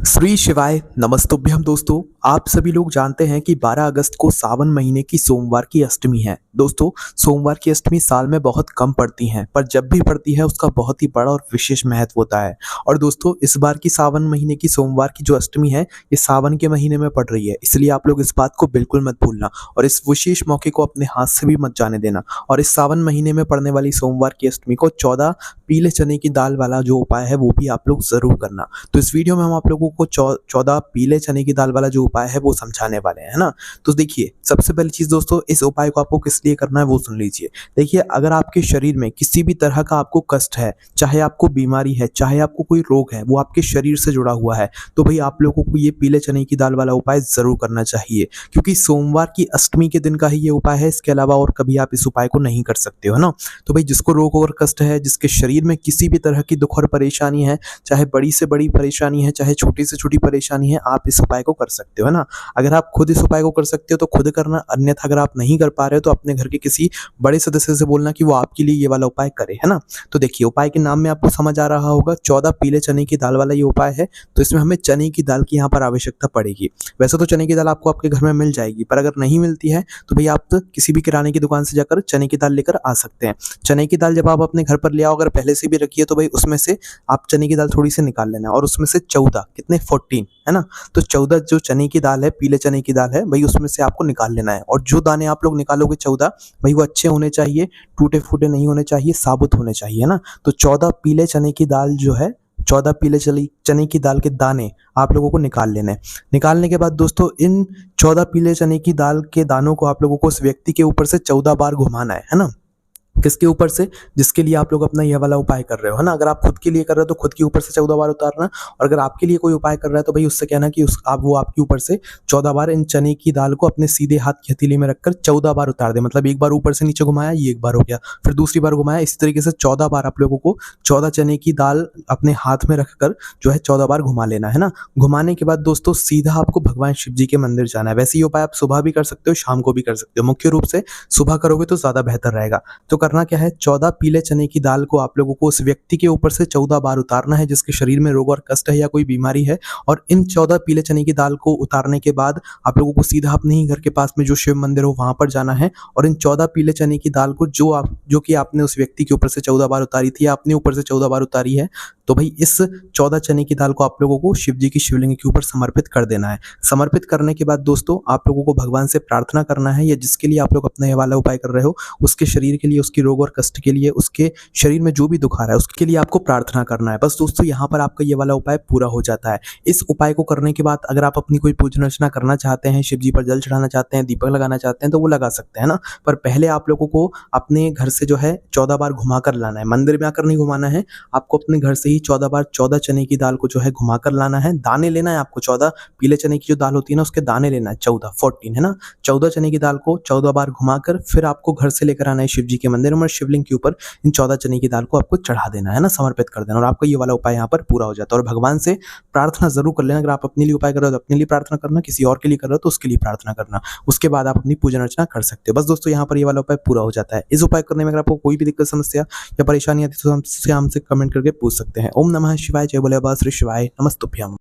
श्री शिवाय नमस्तुभ्यम। दोस्तों, आप सभी लोग जानते हैं कि 12 अगस्त को सावन महीने की सोमवार की अष्टमी है। दोस्तों, सोमवार की अष्टमी साल में बहुत कम पड़ती हैं, पर जब भी पड़ती है उसका बहुत ही बड़ा और विशेष महत्व होता है। और दोस्तों, इस बार की सावन महीने की सोमवार की जो अष्टमी है, ये सावन के महीने में पड़ रही है, इसलिए आप लोग इस बात को बिल्कुल मत भूलना और इस विशेष मौके को अपने हाथ से भी मत जाने देना। और इस सावन महीने में पड़ने वाली सोमवार की अष्टमी को 14 पीले चने की दाल वाला जो उपाय है वो भी आप लोग जरूर करना। तो इस वीडियो में हम आप लोगों को 14 पीले चने की दाल वाला जो उपाय है वो समझाने वाले हैं, है ना। तो देखिए, सबसे पहली चीज दोस्तों, इस उपाय को आपको किस लिए करना है वो सुन लीजिए। देखिए, अगर आपके शरीर में किसी भी तरह का आपको कष्ट है, चाहे आपको बीमारी है, चाहे आपको कोई रोग है, वो आपके शरीर से जुड़ा हुआ है, तो भाई आप लोगों को ये पीले चने की दाल वाला उपाय जरूर करना चाहिए, क्योंकि सोमवार की अष्टमी के दिन का ही ये उपाय है। इसके अलावा और कभी आप इस उपाय को नहीं कर सकते हो ना। तो भाई जिसको रोग और कष्ट है, जिसके शरीर में किसी भी तरह की दुख और परेशानी है, चाहे बड़ी से बड़ी परेशानी है, चाहे छोटी से छोटी परेशानी है, आप इस उपाय को कर सकते हो, है ना। अगर आप खुद इस उपाय को कर सकते हो तो खुद करना, अन्यथा अगर आप नहीं कर पा रहे हो तो अपने घर के किसी बड़े सदस्य से बोलना कि वो आपके लिए ये वाला उपाय करे, है ना। तो देखिए, उपाय के नाम में आपको समझ आ रहा होगा, 14 पीले चने की दाल वाला ये उपाय है। तो इसमें हमें चने की दाल की यहाँ पर आवश्यकता पड़ेगी। वैसे तो चने की दाल आपको आपके घर में मिल जाएगी, पर अगर नहीं मिलती है तो भाई आप तो किसी भी किराने की दुकान से जाकर चने की दाल लेकर आ सकते हैं। चने की दाल जब आप अपने घर पर ले आओ, अगर पहले से भी रखी है, तो भाई उसमें से आप चने की दाल थोड़ी सी निकाल लेना और उसमें से 14 कितने 14, है ना। तो 14 जो चने की दाल है, पीले चने की दाल है, भाई उसमें से आपको निकाल लेना है। और जो दाने आप लोग निकालोगे 14, भाई वो अच्छे होने चाहिए, टूटे फूटे नहीं होने चाहिए, साबुत होने चाहिए, है ना। तो 14 पीले चने की दाल जो है, 14 पीले चने की दाल के दाने आप लोगों को निकाल लेने हैं। निकालने के बाद दोस्तों, इन 14 पीले चने की दाल के दानों को आप लोगों को उस व्यक्ति के ऊपर से 14 बार घुमाना है ना। किसके ऊपर से? जिसके लिए आप लोग अपना यह वाला उपाय कर रहे हो, है ना। अगर आप खुद के लिए कर रहे हो तो खुद के ऊपर से 14 बार उतारना, और अगर आपके लिए कोई उपाय कर रहा है तो भाई उससे कहना कि वो आपके ऊपर से 14 बार इन चने की दाल को अपने सीधे हाथ की हथेली में रखकर 14 बार उतार दे। मतलब एक बार ऊपर से नीचे घुमाया, ये एक बार हो गया, फिर दूसरी बार घुमाया, इसी तरीके से 14 बार आप लोगों को 14 चने की दाल अपने हाथ में रखकर जो है 14 बार घुमा लेना, है ना। घुमाने के बाद दोस्तों, सीधा आपको भगवान शिव जी के मंदिर जाना है। वैसे ये उपाय आप सुबह भी कर सकते हो, शाम को भी कर सकते हो। मुख्य रूप से सुबह करोगे तो ज्यादा बेहतर रहेगा। तो करना क्या है, 14 पीले चने की दाल को आप लोगों को उस व्यक्ति के ऊपर से 14 बार उतारना है जिसके शरीर में रोग और कष्ट है या कोई बीमारी है। और इन 14 पीले चने की दाल को उतारने के बाद आप लोगों को सीधा अपने ही घर के पास में जो शिव मंदिर हो वहां पर जाना है, और इन 14 पीले चने की दाल को जो कि आपने उस व्यक्ति के ऊपर से 14 बार उतारी थी या अपने ऊपर से 14 बार उतारी है, तो भाई इस 14 चने की दाल को आप लोगों को शिव जी की शिवलिंग के ऊपर समर्पित कर देना है। समर्पित करने के बाद दोस्तों, आप लोगों को भगवान से प्रार्थना करना है, या जिसके लिए आप लोग अपना ये वाला उपाय कर रहे हो उसके शरीर के लिए, उसकी रोग और कष्ट के लिए, उसके शरीर में जो भी दुख आ रहा है उसके लिए आपको प्रार्थना करना है। बस दोस्तों, यहाँ पर आपका ये वाला उपाय पूरा हो जाता है। इस उपाय को करने के बाद अगर आप अपनी कोई पूजन अर्चना करना चाहते हैं, शिव जी पर जल चढ़ाना चाहते हैं, दीपक लगाना चाहते हैं, तो वो लगा सकते हैं ना। पर पहले आप लोगों को अपने घर से जो है 14 बार घुमा कर लाना है। मंदिर में आकर नहीं घुमाना है, आपको अपने घर से ही 14 बार 14 चने की दाल को जो है घुमा कर लाना है। दाने लेना है आपको, 14 पीले चने की जो दाल होती है ना उसके दाने लेना है, 14 है ना। 14 चने की दाल को 14 बार घुमाकर फिर आपको घर से लेकर आना है शिव जी के मंदिर में, शिवलिंग के ऊपर इन 14 चने की दाल को आपको चढ़ा देना है ना, समर्पित कर देना, और आपका ये वाला उपाय यहाँ पर पूरा हो जाता है। और भगवान से प्रार्थना जरूर कर लेना। अगर आप अपने लिए उपाय कर रहे हो तो अपने लिए प्रार्थना करना, किसी और के लिए कर रहे हो तो उसके लिए प्रार्थना करना। उसके बाद आप अपनी पूजन अर्चना कर सकते हो। बस दोस्तों, यहाँ पर ये वाला उपाय पूरा हो जाता है। इस उपाय करने में अगर आपको कोई भी दिक्कत, समस्या या परेशानी आती है तो हमसे कमेंट करके पूछ सकते हैं। ओम नमः शिवाय, जय बोले बाबा श्री शिवाय, नमस्तुभ्यम।